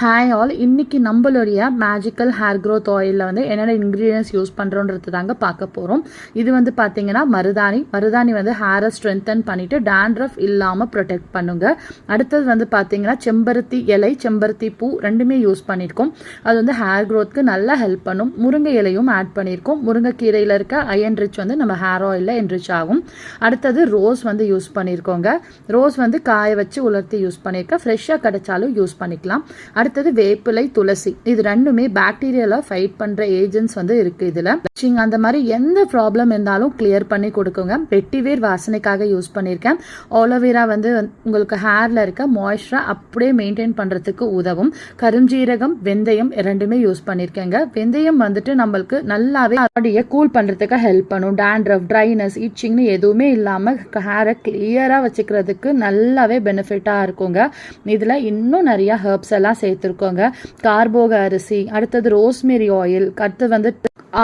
Hi all, இன்றைக்கி நம்மளுடைய magical hair growth ஆயிலில் வந்து என்னென்ன இன்க்ரீடியன்ஸ் யூஸ் பண்ணுறோன்றது தாங்க பார்க்க போகிறோம். இது வந்து பார்த்திங்கன்னா மருதாணி வந்து ஹேரை ஸ்ட்ரென்தன் பண்ணிவிட்டு டேண்ட்ரஃப் இல்லாமல் ப்ரொடெக்ட் பண்ணுங்க. அடுத்தது வந்து பார்த்திங்கன்னா செம்பருத்தி இலை, செம்பருத்தி பூ ரெண்டுமே யூஸ் பண்ணியிருக்கோம். அது வந்து ஹேர் க்ரோத்துக்கு நல்லா ஹெல்ப் பண்ணும். முருங்கை இலையும் ஆட் பண்ணியிருக்கோம். முருங்கைக்கீரையில் இருக்க அயன் ரிச் வந்து நம்ம ஹேர் ஆயிலில் என்ரிச் ஆகும். அடுத்தது ரோஸ் வந்து யூஸ் பண்ணியிருக்கோங்க. ரோஸ் வந்து காய வச்சு உலர்த்தி யூஸ் பண்ணியிருக்கேன். ஃப்ரெஷ்ஷாக கிடைச்சாலும் யூஸ் பண்ணிக்கலாம். அடுத்தது வேப்பிலை, துளசி, இது ரெண்டுமே பாக்டீரியால ஃபைட் பண்ற ஏஜென்ட்ஸ் வந்து இருக்கு. இதுல அந்த மாதிரி எந்த ப்ராப்ளம் இருந்தாலும் கிளியர் பண்ணி கொடுக்குங்க. வெட்டிவேர் வாசனைக்காக யூஸ் பண்ணியிருக்கேன். ஆலோவேரா வந்து உங்களுக்கு ஹேர்ல இருக்க மாய்ஸ்சரை அப்படியே மெயின்டைன் பண்றதுக்கு உதவும். கருஞ்சீரகம், வெந்தயம் ரெண்டுமே யூஸ் பண்ணியிருக்கேங்க. வெந்தயம் வந்துட்டு நம்மளுக்கு நல்லாவே பாடியை கூல் பண்றதுக்கு ஹெல்ப் பண்ணும். டேண்ட்ரஃப், ட்ரைனஸ், இச்சிங்னு எதுவுமே இல்லாம ஹேரை கிளியரா வச்சுக்கிறதுக்கு நல்லாவே பெனிஃபிட்டா இருக்குங்க. இதுல இன்னும் நிறைய ஹெர்ப்ஸ் எல்லாம் சேர்த்துருக்கோங்க. கார்போக அரிசி, அடுத்தது ரோஸ்மெரி ஆயில், அடுத்து வந்து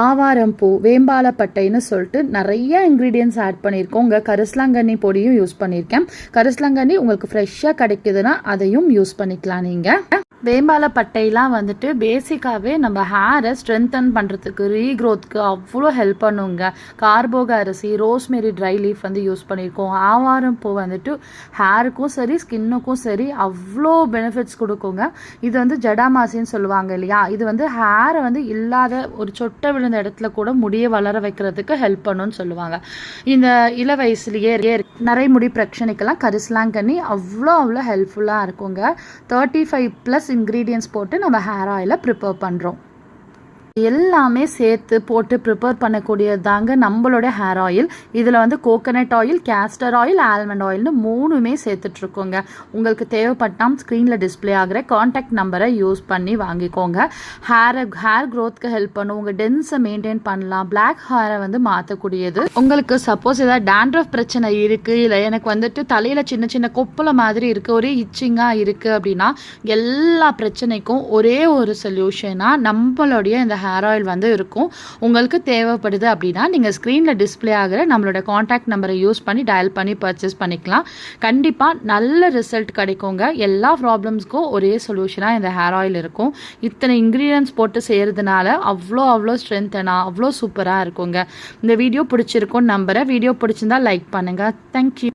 ஆவாரம் பூ, வேம்பாலப்பட்டைன்னு சொல்லிட்டு நிறைய இன்க்ரீடியன்ஸ் ஆட் பண்ணியிருக்கோம். உங்கள் கரிசலாங்கண்ணி பொடியும் யூஸ் பண்ணியிருக்கேன். கரிசலாங்கண்ணி உங்களுக்கு ஃப்ரெஷ்ஷாக கிடைக்குதுன்னா அதையும் யூஸ் பண்ணிக்கலாம். நீங்கள் வேம்பாலப்பட்டையெலாம் வந்துட்டு பேசிக்காகவே நம்ம ஹேரை ஸ்ட்ரென்தன் பண்ணுறதுக்கு, ரீக்ரோத்துக்கு அவ்வளோ ஹெல்ப் பண்ணுங்க. கார்போக அரிசி, ரோஸ்மெரி ட்ரை லீஃப் வந்து யூஸ் பண்ணியிருக்கோம். ஆவாரம் பூ வந்துட்டு ஹேருக்கும் சரி ஸ்கின்னுக்கும் சரி அவ்வளோ பெனிஃபிட்ஸ் கொடுக்குங்க. இது வந்து ஜடாமாசின்னு சொல்லுவாங்க இல்லையா, இது வந்து ஹேரை வந்து இல்லாத ஒரு சொட்டை விழுந்த இடத்துல கூட முடியை வளர வைக்கிறதுக்கு ஹெல்ப் பண்ணுன்னு சொல்லுவாங்க. இந்த இள வயசுலேயே நரைமுடி பிரச்சனைக்கெல்லாம் கரிசலாங்கண்ணி அவ்வளோ ஹெல்ப்ஃபுல்லாக இருக்குங்க. 35+ இன்க்ரீடியன்ஸ் போட்டு நம்ம ஹேர் ஆயிலை ப்ரிப்பேர் பண்ணுறோம். எல்லாமே சேர்த்து போட்டு ப்ரிப்பேர் பண்ணக்கூடியது தாங்க நம்மளோட ஹேர் ஆயில். இதில் வந்து coconut oil, castor oil, almond ஆயில்னு மூணுமே சேர்த்துட்ருக்கோங்க. உங்களுக்கு தேவைப்பட்டால் ஸ்க்ரீனில் டிஸ்பிளே ஆகிற காண்டாக்ட் நம்பரை யூஸ் பண்ணி வாங்கிக்கோங்க. ஹேர் க்ரோத்துக்கு ஹெல்ப் பண்ணும். உங்கள் டென்ஸை மெயின்டைன் பண்ணலாம். பிளாக் ஹேரை வந்து மாற்றக்கூடியது. உங்களுக்கு சப்போஸ் ஏதாவது டேண்ட்ரஃப் பிரச்சனை இருக்குது, இல்லை எனக்கு வந்துட்டு தலையில் சின்ன சின்ன கொப்பளை மாதிரி இருக்குது, ஒரே இச்சிங்காக இருக்குது அப்படின்னா எல்லா பிரச்சனைக்கும் ஒரே ஒரு சொல்யூஷனாக நம்மளுடைய இந்த ஹேர் ஆயில் வந்து இருக்கும். உங்களுக்கு தேவைப்படுது அப்படின்னா நீங்கள் ஸ்க்ரீனில் டிஸ்பிளே ஆகிற நம்மளோட காண்டாக்ட் நம்பரை யூஸ் பண்ணி டயல் பண்ணி பர்ச்சேஸ் பண்ணிக்கலாம். கண்டிப்பாக நல்ல ரிசல்ட் கிடைக்குங்க. எல்லா ப்ராப்ளம்ஸ்க்கும் ஒரே சொல்யூஷனாக இந்த ஹேர் ஆயில் இருக்கும். இத்தனை இன்க்ரீடியன்ஸ் போட்டு செய்கிறதுனால அவ்வளோ ஸ்ட்ரென்த்தனாக அவ்வளோ சூப்பராக இருக்குங்க. இந்த வீடியோ பிடிச்சிருக்கும்னு நம்புகிறேன். வீடியோ பிடிச்சிருந்தா லைக் பண்ணுங்கள். தேங்க்யூ.